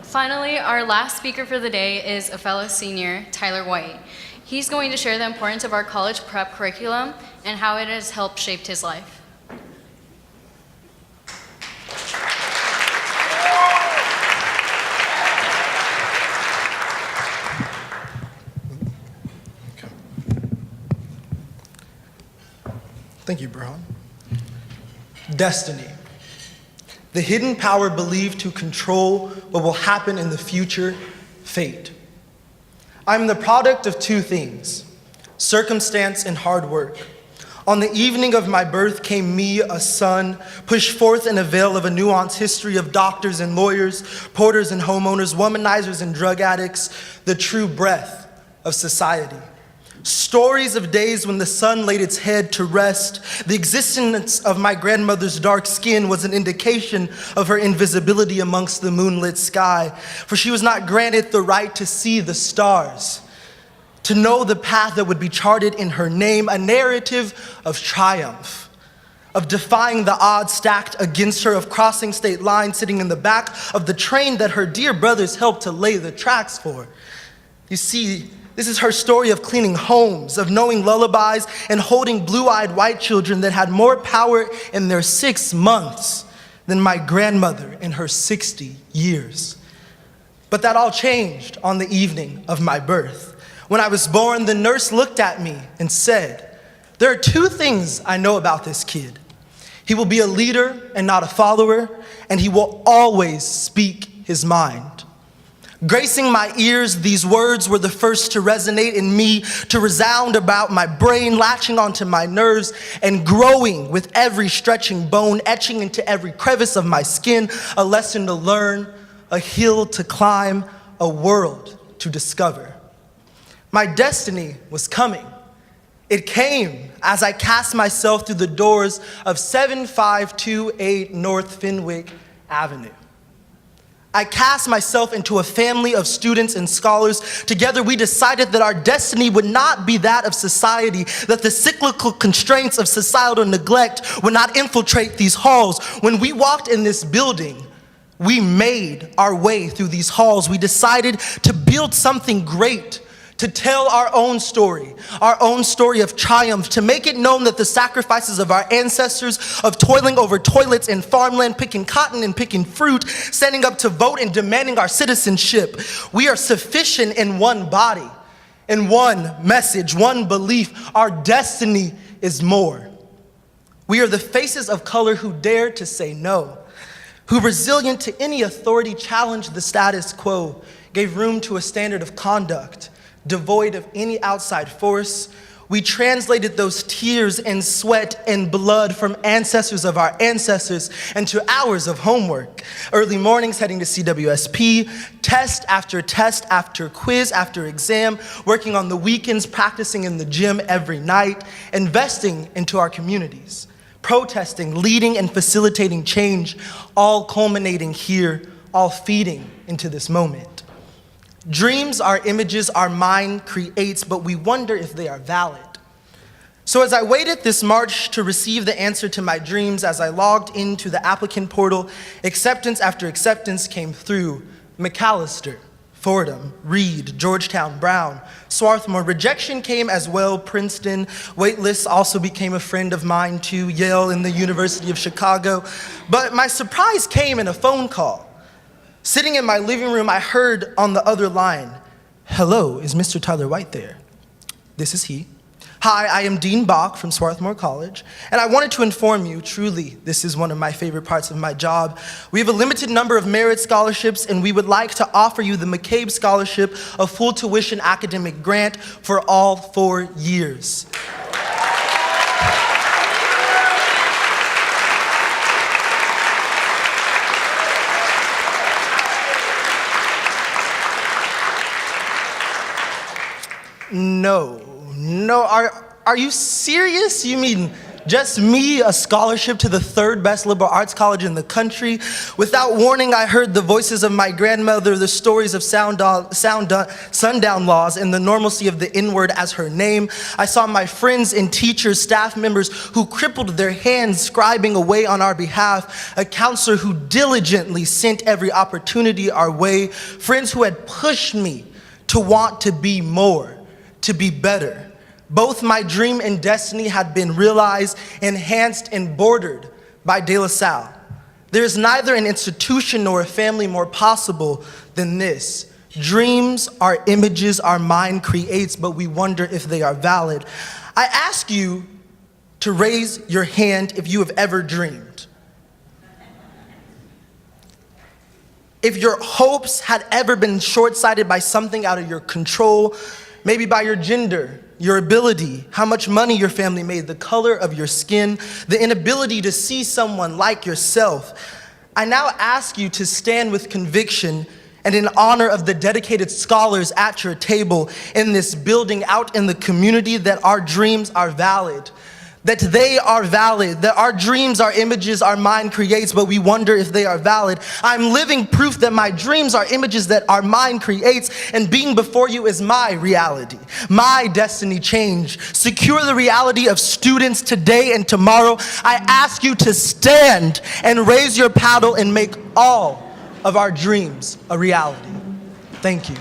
Finally, our last speaker for the day is a fellow senior, Tyler White. He's going to share the importance of our college prep curriculum and how it has helped shape his life. Thank you, Burhan. Destiny. The hidden power believed to control what will happen in the future, fate. I'm the product of two things, circumstance and hard work. On the evening of my birth came me, a son, pushed forth in a veil of a nuanced history of doctors and lawyers, porters and homeowners, womanizers and drug addicts, the true breath of society. Stories of days when the sun laid its head to rest. The existence of my grandmother's dark skin was an indication of her invisibility amongst the moonlit sky, for she was not granted the right to see the stars, to know the path that would be charted in her name, a narrative of triumph, of defying the odds stacked against her, of crossing state lines, sitting in the back of the train that her dear brothers helped to lay the tracks for. You see, this is her story of cleaning homes, of knowing lullabies and holding blue-eyed white children that had more power in their 6 months than my grandmother in her 60 years. But that all changed on the evening of my birth. When I was born, the nurse looked at me and said, "There are 2 things I know about this kid. He will be a leader and not a follower, and he will always speak his mind." Gracing my ears, these words were the first to resonate in me, to resound about my brain, latching onto my nerves, and growing with every stretching bone, etching into every crevice of my skin, a lesson to learn, a hill to climb, a world to discover. My destiny was coming. It came as I cast myself through the doors of 7528 North Fenwick Avenue. I cast myself into a family of students and scholars. Together we decided that our destiny would not be that of society, that the cyclical constraints of societal neglect would not infiltrate these halls. When we walked in this building, we made our way through these halls. We decided to build something great, to tell our own story of triumph, to make it known that the sacrifices of our ancestors, of toiling over toilets in farmland, picking cotton and picking fruit, standing up to vote and demanding our citizenship, we are sufficient in one body, in one message, one belief. Our destiny is more. We are the faces of color who dare to say no, who, resilient to any authority, challenged the status quo, gave room to a standard of conduct devoid of any outside force. We translated those tears and sweat and blood from ancestors of our ancestors into hours of homework. Early mornings heading to CWSP, test after quiz after exam, working on the weekends, practicing in the gym every night, investing into our communities, protesting, leading and facilitating change, all culminating here, all feeding into this moment. Dreams are images our mind creates, but we wonder if they are valid. So as I waited this March to receive the answer to my dreams, as I logged into the applicant portal, acceptance after acceptance came through. McAllister, Fordham, Reed, Georgetown, Brown, Swarthmore. Rejection came as well, Princeton. Waitlists also became a friend of mine too, Yale and the University of Chicago. But my surprise came in a phone call. Sitting in my living room, I heard on the other line, "Hello, is Mr. Tyler White there?" This is he. "Hi, I am Dean Bach from Swarthmore College, and I wanted to inform you, truly, this is one of my favorite parts of my job. We have a limited number of merit scholarships, and we would like to offer you the McCabe Scholarship, a full tuition academic grant for all 4 years." No, are you serious? You mean Just me, a scholarship to the third best liberal arts college in the country. Without warning, I heard the voices of my grandmother, the stories of sundown laws, and the normalcy of the N-word as her name. I saw my friends and teachers, staff members who crippled their hands scribing away on our behalf, a counselor who diligently sent every opportunity our way, friends who had pushed me to want to be more, to be better. Both my dream and destiny had been realized, enhanced, and bordered by De La Salle. There is neither an institution nor a family more possible than this. Dreams are images our mind creates, but we wonder if they are valid. I ask you to raise your hand if you have ever dreamed. If your hopes had ever been short-sighted by something out of your control, maybe by your gender, your ability, how much money your family made, the color of your skin, the inability to see someone like yourself. I now ask you to stand with conviction and in honor of the dedicated scholars at your table in this building, out in the community, that our dreams are valid. That they are valid, that our dreams are images our mind creates, but we wonder if they are valid. I'm living proof that my dreams are images that our mind creates, and being before you is my reality, my destiny change. Secure the reality of students today and tomorrow. I ask you to stand and raise your paddle and make all of our dreams a reality. Thank you.